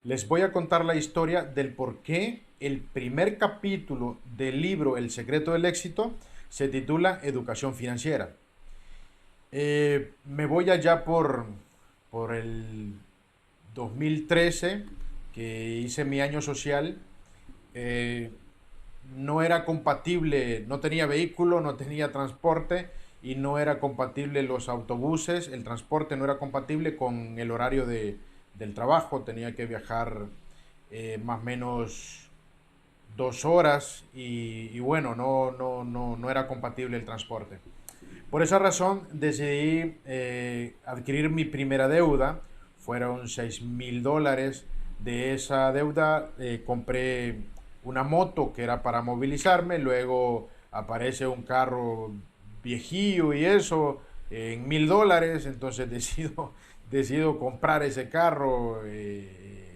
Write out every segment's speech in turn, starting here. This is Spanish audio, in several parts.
Les voy a contar la historia del por qué el primer capítulo del libro El secreto del éxito se titula Educación financiera. Me voy allá por el 2013, que hice mi año social. Eh, no era compatible, no tenía vehículo, no tenía transporte y no era compatible los autobuses, el transporte no era compatible con el horario del trabajo, tenía que viajar más o menos 2 horas y bueno, no era compatible el transporte. Por esa razón decidí adquirir mi primera deuda, fueron $6,000. De esa deuda compré una moto que era para movilizarme, luego aparece un carro viejillo y eso en $1,000, entonces decido comprar ese carro,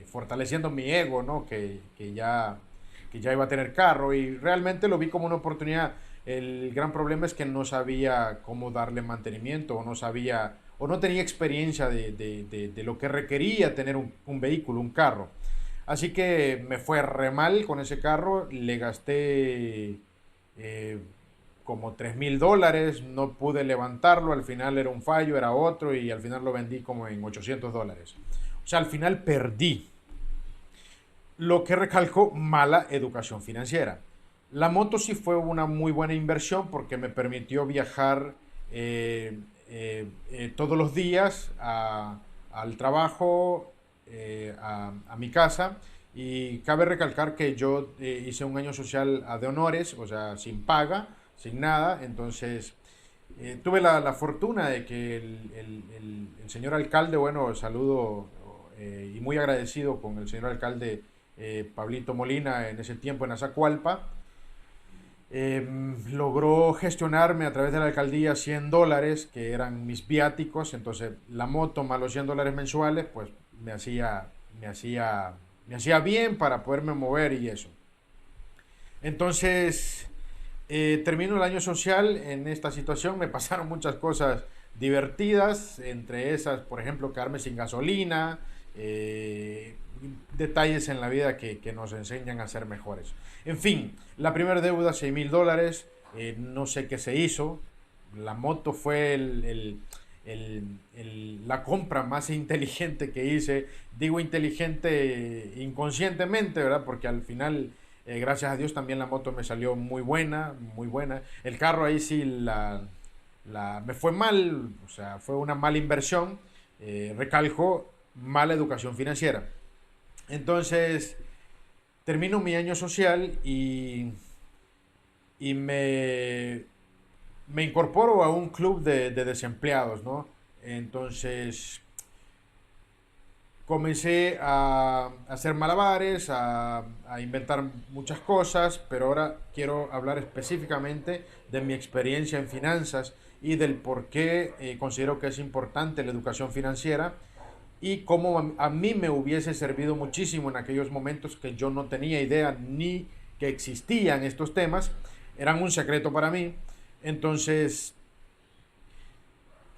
fortaleciendo mi ego, ¿no? Que ya iba a tener carro y realmente lo vi como una oportunidad. El gran problema es que no sabía cómo darle mantenimiento o no sabía o no tenía experiencia de lo que requería tener un vehículo, un carro. Así que me fue re mal con ese carro, le gasté eh, como $3,000, no pude levantarlo, al final era un fallo, era otro y al final lo vendí como en $800. O sea, al final perdí, lo que recalcó mala educación financiera. La moto sí fue una muy buena inversión porque me permitió viajar todos los días al trabajo, a mi casa. Y cabe recalcar que yo hice un año social de honores, o sea, sin paga, sin nada. Entonces, tuve la fortuna de que el señor alcalde, bueno, saludo y muy agradecido con el señor alcalde Pablito Molina en ese tiempo en Azacualpa, logró gestionarme a través de la alcaldía $100, que eran mis viáticos. Entonces la moto más los $100 mensuales, pues me hacía, me hacía, me hacía bien para poderme mover y eso. Entonces, termino el año social en esta situación. Me pasaron muchas cosas divertidas, entre esas, por ejemplo, quedarme sin gasolina, detalles en la vida que nos enseñan a ser mejores. En fin, la primera deuda, $6,000, no sé qué se hizo. La moto fue la compra más inteligente que hice. Digo inteligente inconscientemente, ¿verdad? Porque al final, gracias a Dios, también la moto me salió muy buena, muy buena. El carro ahí sí me fue mal, o sea, fue una mala inversión. Recalco, mala educación financiera. Entonces, termino mi año social y me incorporo a un club de desempleados, ¿no? Entonces, comencé a hacer malabares, a inventar muchas cosas, pero ahora quiero hablar específicamente de mi experiencia en finanzas y del por qué considero que es importante la educación financiera y cómo a mí me hubiese servido muchísimo en aquellos momentos que yo no tenía idea ni que existían estos temas, eran un secreto para mí. Entonces,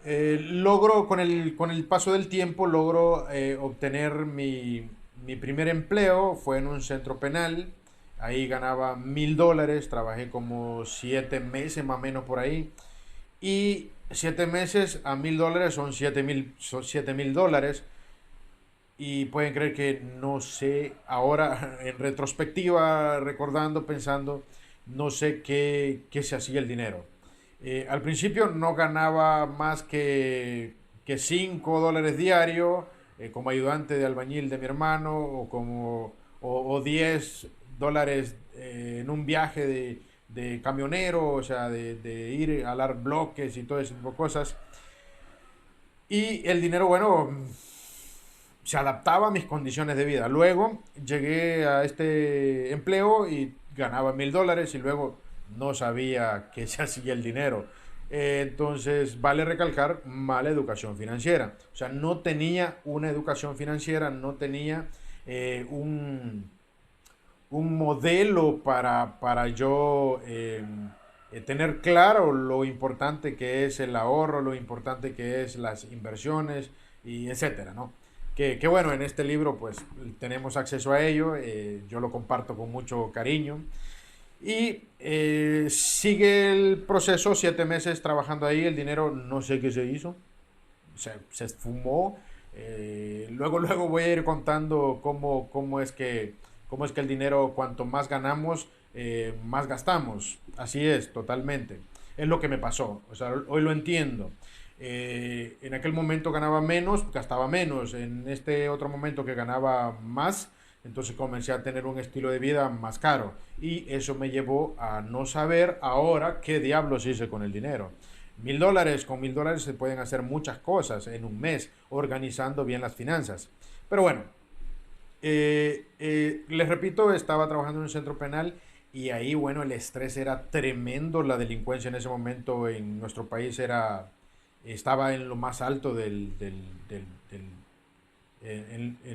logro con el paso del tiempo, logro obtener mi primer empleo, fue en un centro penal, ahí ganaba $1,000, trabajé como 7 meses más o menos por ahí, y 7 meses a $1,000 son $7,000. Y pueden creer que no sé, ahora en retrospectiva, recordando, pensando, no sé qué se hacía el dinero. Al principio no ganaba más que $5 diario como ayudante de albañil de mi hermano o $10 en un viaje de camionero, o sea, de ir a alar bloques y todo ese tipo de cosas. Y el dinero, bueno, se adaptaba a mis condiciones de vida. Luego llegué a este empleo y ganaba $1,000 y luego no sabía qué se hacía el dinero. Entonces, vale recalcar, mala educación financiera. O sea, no tenía una educación financiera, no tenía un modelo para yo tener claro lo importante que es el ahorro, lo importante que es las inversiones y etcétera, ¿no? que bueno, en este libro pues tenemos acceso a ello, yo lo comparto con mucho cariño. Y sigue el proceso, 7 meses trabajando ahí, el dinero no sé qué se hizo, se esfumó. Luego voy a ir contando cómo es que el dinero, cuanto más ganamos, más gastamos. Así es, totalmente. Es lo que me pasó. O sea, hoy lo entiendo. En aquel momento ganaba menos, gastaba menos. En este otro momento que ganaba más, entonces comencé a tener un estilo de vida más caro. Y eso me llevó a no saber ahora qué diablos hice con el dinero. $1000, con $1000 se pueden hacer muchas cosas en un mes, organizando bien las finanzas. Pero bueno, les repito, estaba trabajando en un centro penal y ahí, bueno, el estrés era tremendo, la delincuencia en ese momento en nuestro país estaba en lo más alto en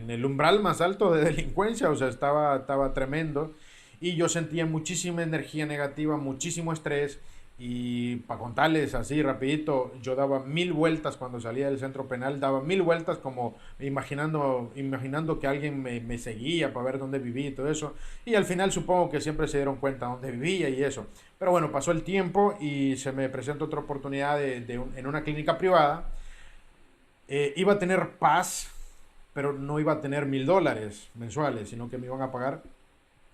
el umbral más alto de delincuencia, o sea, estaba tremendo y yo sentía muchísima energía negativa, muchísimo estrés y para contarles así rapidito, yo daba 1000 vueltas cuando salía del centro penal, daba 1000 vueltas como imaginando que alguien me seguía para ver dónde vivía y todo eso, y al final supongo que siempre se dieron cuenta dónde vivía y eso, pero bueno, pasó el tiempo y se me presentó otra oportunidad en una clínica privada. Iba a tener paz, pero no iba a tener $1000 mensuales, sino que me iban a pagar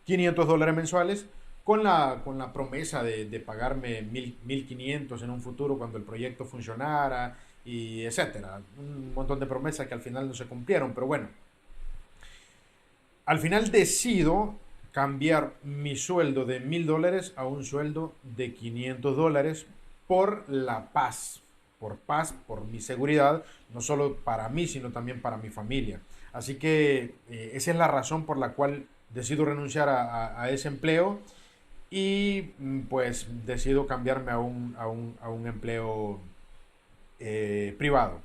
$500 mensuales con la promesa de pagarme 1500 en un futuro cuando el proyecto funcionara y etcétera. Un montón de promesas que al final no se cumplieron, pero bueno, al final decido cambiar mi sueldo de $1000 a un sueldo de $500 por la paz, por mi seguridad, no solo para mí, sino también para mi familia. Así que esa es la razón por la cual decido renunciar a ese empleo y pues decido cambiarme a un empleo privado.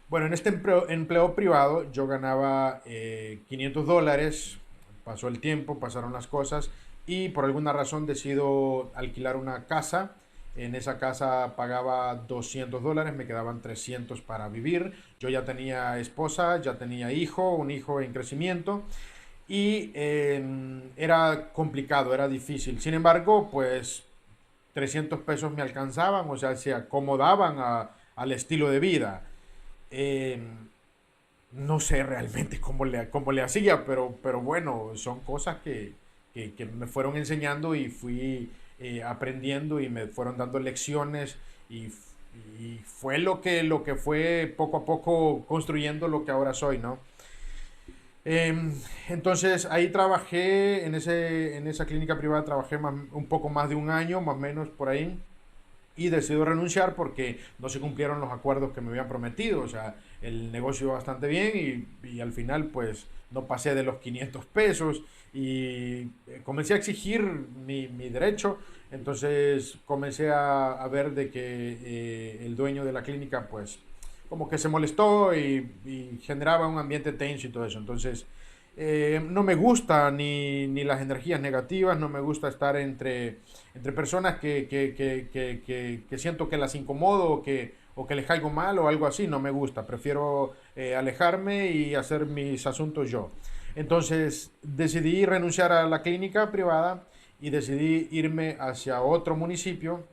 Bueno, en este empleo privado yo ganaba $500, pasó el tiempo, pasaron las cosas y por alguna razón decido alquilar una casa. En esa casa pagaba $200, me quedaban 300 para vivir. Yo ya tenía esposa, ya tenía hijo, un hijo en crecimiento y era complicado, era difícil. Sin embargo, pues 300 pesos me alcanzaban, o sea, se acomodaban al estilo de vida. Eh, no sé realmente cómo le hacía, pero bueno, son cosas que me fueron enseñando y fui aprendiendo y me fueron dando lecciones y fue lo que fue poco a poco construyendo lo que ahora soy, ¿no? Entonces ahí trabajé, en esa clínica privada trabajé un poco más de un año, más o menos por ahí, y decido renunciar porque no se cumplieron los acuerdos que me habían prometido. O sea, el negocio iba bastante bien y al final pues no pasé de los 500 pesos y comencé a exigir mi derecho. Entonces comencé a ver de que el dueño de la clínica pues como que se molestó y generaba un ambiente tenso y todo eso. Entonces no me gusta ni las energías negativas, no me gusta estar entre personas que siento que las incomodo o que les caigo mal o algo así, no me gusta, prefiero alejarme y hacer mis asuntos yo. Entonces decidí renunciar a la clínica privada y decidí irme hacia otro municipio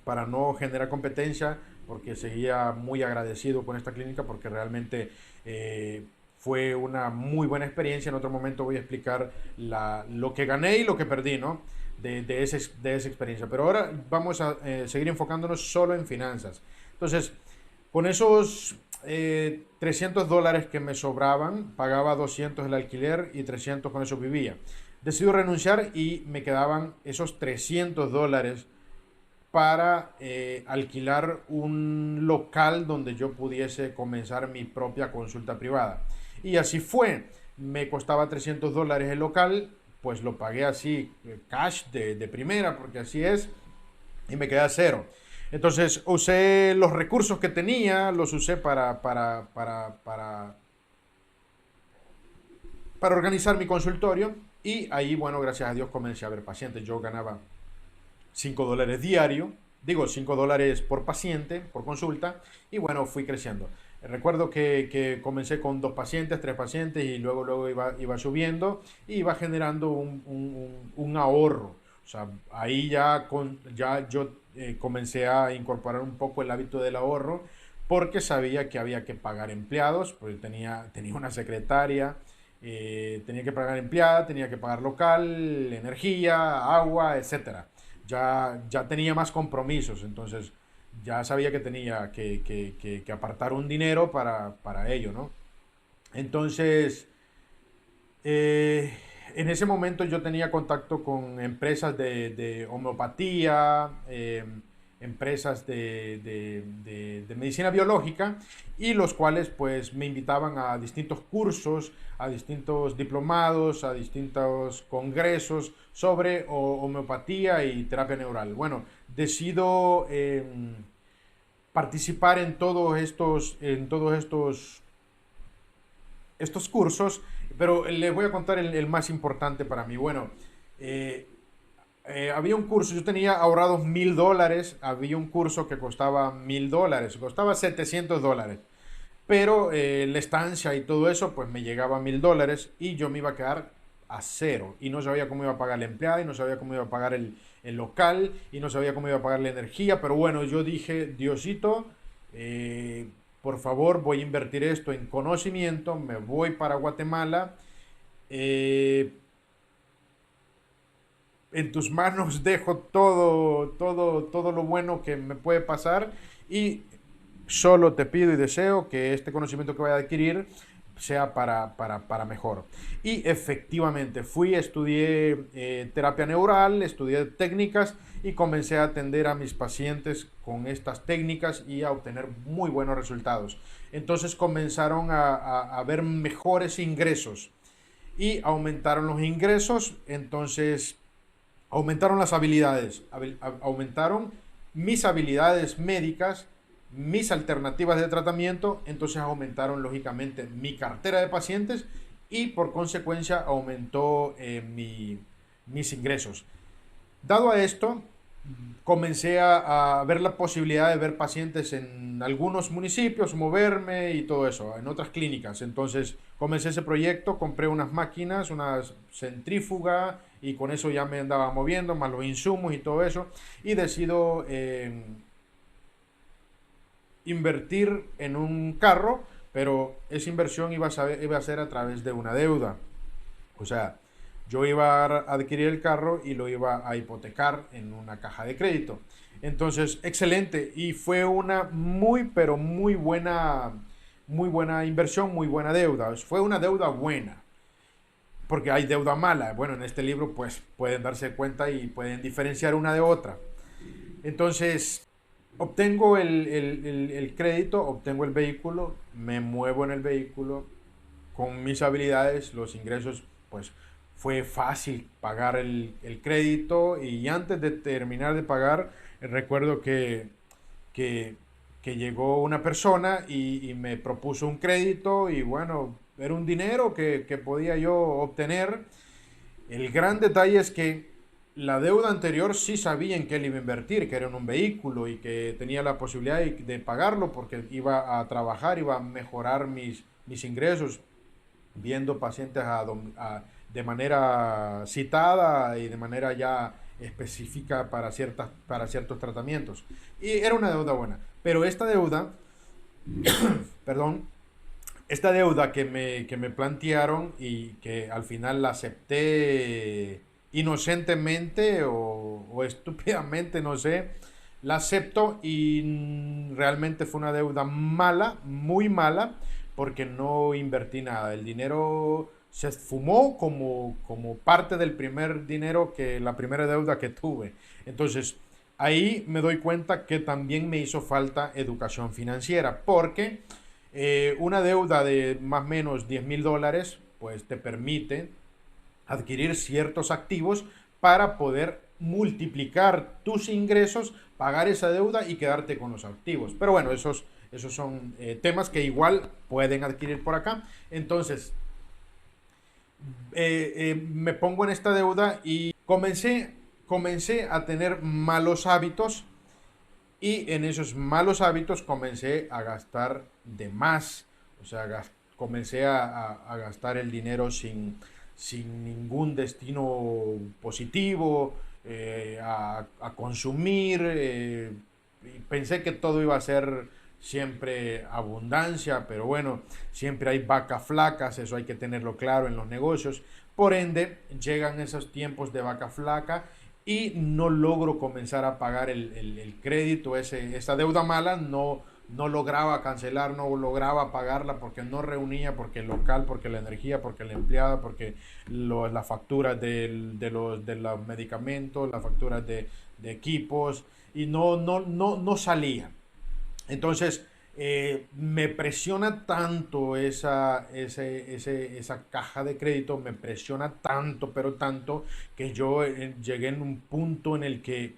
para no generar competencia, porque seguía muy agradecido con esta clínica porque realmente fue una muy buena experiencia. En otro momento voy a explicar lo que gané y lo que perdí, ¿no? De esa experiencia. Pero ahora vamos a seguir enfocándonos solo en finanzas. Entonces, con esos $300 que me sobraban, pagaba 200 el alquiler y 300 con eso vivía. Decido renunciar y me quedaban esos $300 para alquilar un local donde yo pudiese comenzar mi propia consulta privada. Y así fue. Me costaba $300 el local, pues lo pagué así, cash de primera, porque así es, y me quedé a cero. Entonces usé los recursos que tenía, los usé para organizar mi consultorio y ahí, bueno, gracias a Dios comencé a ver pacientes. Yo ganaba $5 diario, digo $5 por paciente, por consulta, y bueno, fui creciendo. Recuerdo que comencé con 2 pacientes, 3 pacientes y luego iba subiendo y iba generando un ahorro. O sea, ahí ya yo comencé a incorporar un poco el hábito del ahorro porque sabía que había que pagar empleados, pues tenía una secretaria, tenía que pagar empleada, tenía que pagar local, energía, agua, etcétera. Ya tenía más compromisos, entonces ya sabía que tenía que apartar un dinero para ello, ¿no? Entonces, eh, en ese momento yo tenía contacto con empresas de homeopatía, empresas de medicina biológica, y los cuales pues me invitaban a distintos cursos, a distintos diplomados, a distintos congresos sobre homeopatía y terapia neural. Bueno, decido participar en todos estos cursos, pero les voy a contar el más importante para mí. Bueno, eh, había un curso, yo tenía ahorrados $1000, había un curso que costaba $1000, costaba $700, pero la estancia y todo eso, pues me llegaba a $1000 y yo me iba a quedar a cero y no sabía cómo iba a pagar la empleada y no sabía cómo iba a pagar el local y no sabía cómo iba a pagar la energía, pero bueno, yo dije, Diosito, por favor, voy a invertir esto en conocimiento, me voy para Guatemala, eh, en tus manos dejo todo lo bueno que me puede pasar y solo te pido y deseo que este conocimiento que vaya a adquirir sea para mejor. Y efectivamente, estudié terapia neural, estudié técnicas y comencé a atender a mis pacientes con estas técnicas y a obtener muy buenos resultados. Entonces comenzaron a ver mejores ingresos y aumentaron los ingresos, entonces aumentaron las habilidades, aumentaron mis habilidades médicas, mis alternativas de tratamiento, entonces aumentaron lógicamente mi cartera de pacientes y por consecuencia aumentó mis ingresos. Dado a esto, comencé a ver la posibilidad de ver pacientes en algunos municipios, moverme y todo eso, en otras clínicas. Entonces comencé ese proyecto, compré unas máquinas, una centrífuga y con eso ya me andaba moviendo, más los insumos y todo eso. Y decido invertir en un carro, pero esa inversión iba a ser a través de una deuda. O sea, yo iba a adquirir el carro y lo iba a hipotecar en una caja de crédito. Entonces, excelente. Y fue una pero muy buena inversión, muy buena deuda. Fue una deuda buena, porque hay deuda mala. Bueno, en este libro pues pueden darse cuenta y pueden diferenciar una de otra. Entonces, obtengo el crédito, obtengo el vehículo, me muevo en el vehículo, con mis habilidades, los ingresos, pues fue fácil pagar el crédito y antes de terminar de pagar, recuerdo que, que llegó una persona y me propuso un crédito y bueno, era un dinero que podía yo obtener. El gran detalle es que la deuda anterior sí sabía en qué le iba a invertir, que era en un vehículo y que tenía la posibilidad de pagarlo porque iba a trabajar, iba a mejorar mis ingresos viendo pacientes de manera citada y de manera ya específica para ciertos tratamientos. Y era una deuda buena. Pero esta deuda, perdón, esta deuda que me plantearon y que al final la acepté inocentemente o estúpidamente, no sé, la acepto y realmente fue una deuda mala, muy mala, porque no invertí nada. El dinero se esfumó como parte del primer dinero la primera deuda que tuve. Entonces, ahí me doy cuenta que también me hizo falta educación financiera, porque una deuda de más o menos $10,000, pues te permite adquirir ciertos activos para poder multiplicar tus ingresos, pagar esa deuda y quedarte con los activos. Pero bueno, esos son temas que igual pueden adquirir por acá. Entonces, me pongo en esta deuda y comencé a tener malos hábitos Y en esos malos hábitos comencé a gastar de más, o sea, comencé a gastar el dinero sin ningún destino positivo, a consumir. Y pensé que todo iba a ser siempre abundancia, pero bueno, siempre hay vacas flacas, eso hay que tenerlo claro en los negocios. Por ende, llegan esos tiempos de vaca flaca y no logro comenzar a pagar el crédito, esa deuda mala, no lograba cancelar, no lograba pagarla porque no reunía, porque el local, porque la energía, porque la empleada, porque las facturas de los medicamentos, las facturas de equipos, y no salía. Entonces, me presiona tanto esa caja de crédito, me presiona tanto, pero tanto, que yo llegué en un punto en el que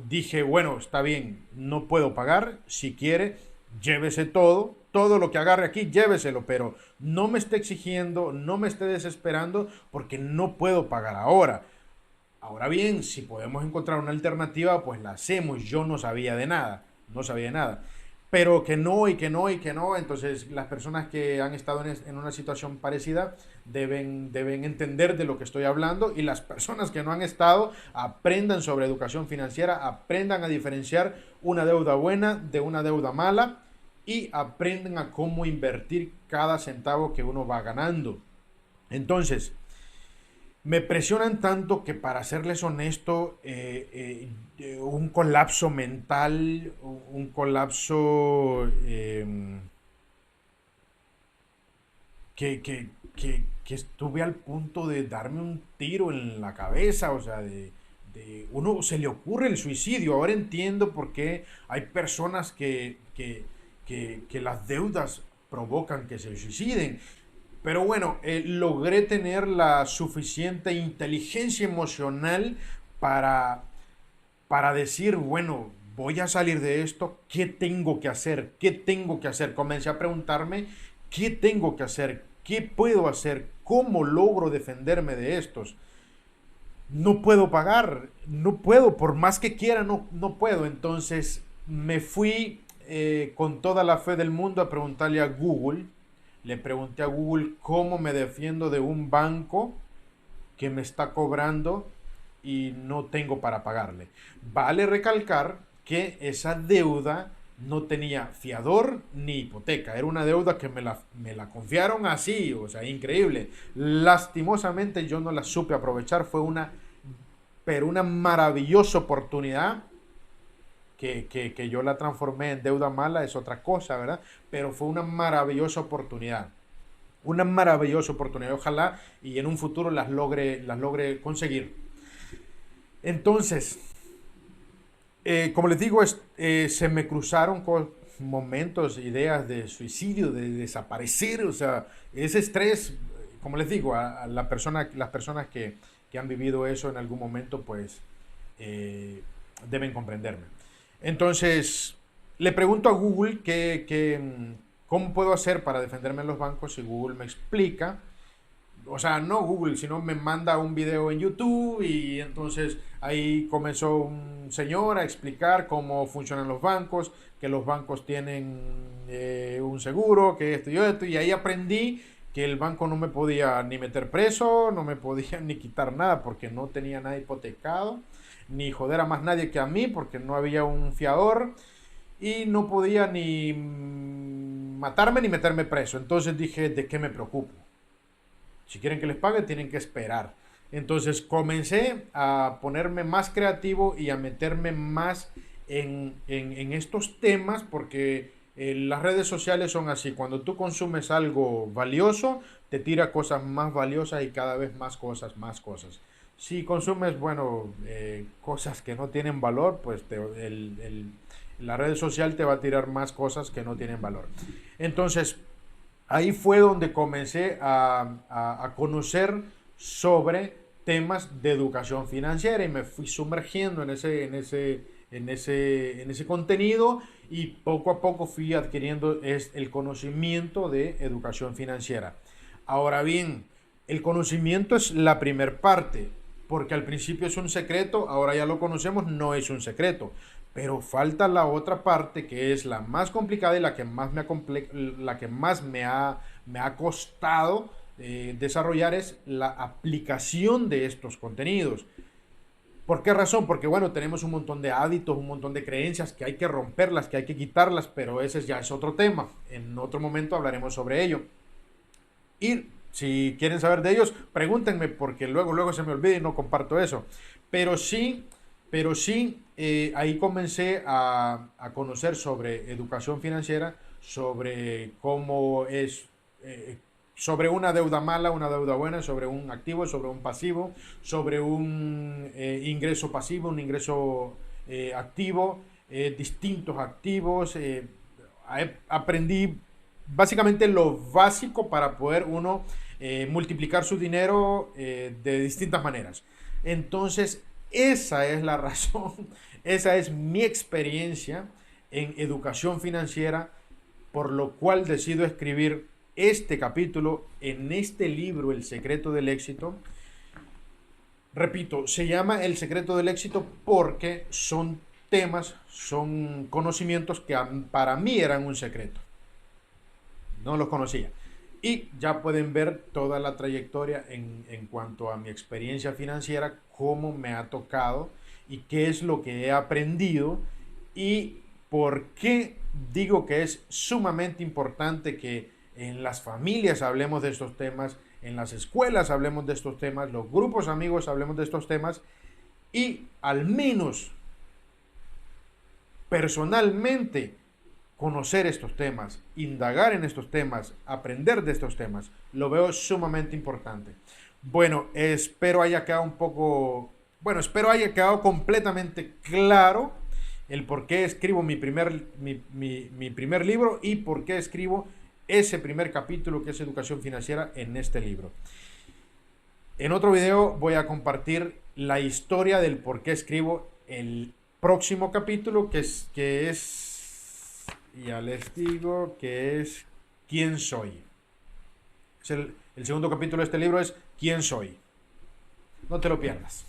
dije, bueno, está bien, no puedo pagar, si quiere, llévese todo lo que agarre aquí, lléveselo, pero no me esté exigiendo, no me esté desesperando, porque no puedo pagar ahora. Ahora bien, si podemos encontrar una alternativa, pues la hacemos. Yo no sabía de nada, no sabía de nada. Pero que no y que no y que no, entonces las personas que han estado en una situación parecida deben entender de lo que estoy hablando, y las personas que no han estado aprendan sobre educación financiera, aprendan a diferenciar una deuda buena de una deuda mala y aprendan a cómo invertir cada centavo que uno va ganando. Entonces, me presionan tanto que, para serles honesto, un colapso mental, un colapso que estuve al punto de darme un tiro en la cabeza, o sea, uno se le ocurre el suicidio. Ahora entiendo por qué hay personas que las deudas provocan que se suiciden. Pero bueno, logré tener la suficiente inteligencia emocional para, para decir, bueno, voy a salir de esto, ¿qué tengo que hacer? ¿Qué tengo que hacer? Comencé a preguntarme, ¿qué tengo que hacer? ¿Qué puedo hacer? ¿Cómo logro defenderme de estos? No puedo pagar, no puedo, por más que quiera, no puedo. Entonces me fui con toda la fe del mundo a preguntarle a Google. Le pregunté a Google cómo me defiendo de un banco que me está cobrando y no tengo para pagarle. Vale recalcar que esa deuda no tenía fiador ni hipoteca. Era una deuda que me la confiaron así, o sea, increíble. Lastimosamente yo no la supe aprovechar. Fue pero una maravillosa oportunidad. Que yo la transformé en deuda mala es otra cosa, ¿verdad? Pero fue una maravillosa oportunidad. Una maravillosa oportunidad. Ojalá y en un futuro las logre conseguir. Entonces, como les digo, se me cruzaron con momentos, ideas de suicidio, de desaparecer. O sea, ese estrés, como les digo, a las personas que han vivido eso en algún momento, pues deben comprenderme. Entonces, le pregunto a Google cómo puedo hacer para defenderme en los bancos, y Google me explica. O sea, no Google, sino me manda un video en YouTube, y entonces ahí comenzó un señor a explicar cómo funcionan los bancos, que los bancos tienen un seguro, que esto, y ahí aprendí que el banco no me podía ni meter preso, no me podía ni quitar nada porque no tenía nada hipotecado, ni joder a más nadie que a mí porque no había un fiador, y no podía ni matarme ni meterme preso. Entonces dije, ¿de qué me preocupo? Si quieren que les pague, tienen que esperar. Entonces comencé a ponerme más creativo y a meterme más en estos temas, porque las redes sociales son así. Cuando tú consumes algo valioso, te tira cosas más valiosas y cada vez más cosas, más cosas. Si consumes, bueno, cosas que no tienen valor, pues la red social te va a tirar más cosas que no tienen valor. Entonces, ahí fue donde comencé a conocer sobre temas de educación financiera, y me fui sumergiendo en ese contenido, y poco a poco fui adquiriendo el conocimiento de educación financiera. Ahora bien, el conocimiento es la primer parte, porque al principio es un secreto, ahora ya lo conocemos, no es un secreto. Pero falta la otra parte que es la más complicada y la que más me ha costado desarrollar es la aplicación de estos contenidos. ¿Por qué razón? Porque bueno, tenemos un montón de hábitos, un montón de creencias que hay que romperlas, que hay que quitarlas, pero ese ya es otro tema. En otro momento hablaremos sobre ello. Y si quieren saber de ellos, pregúntenme porque luego se me olvida y no comparto eso. Pero sí, ahí comencé a conocer sobre educación financiera, sobre cómo es, sobre una deuda mala, una deuda buena, sobre un activo, sobre un pasivo, sobre un ingreso pasivo, un ingreso activo, distintos activos. Aprendí básicamente lo básico para poder uno multiplicar su dinero de distintas maneras. Entonces, esa es la razón, esa es mi experiencia en educación financiera, por lo cual decido escribir este capítulo en este libro, El secreto del éxito. Repito, se llama El secreto del éxito porque son temas, son conocimientos que para mí eran un secreto. No los conocía. Y ya pueden ver toda la trayectoria en cuanto a mi experiencia financiera, cómo me ha tocado y qué es lo que he aprendido y por qué digo que es sumamente importante que en las familias hablemos de estos temas, en las escuelas hablemos de estos temas, los grupos amigos hablemos de estos temas y al menos personalmente conocer estos temas, indagar en estos temas, aprender de estos temas, lo veo sumamente importante. Bueno, espero haya quedado espero haya quedado completamente claro el por qué escribo mi primer libro y por qué escribo ese primer capítulo que es educación financiera en este libro. En otro video voy a compartir la historia del por qué escribo el próximo capítulo que es ya les digo que es ¿Quién soy? El segundo capítulo de este libro es ¿Quién soy? No te lo pierdas.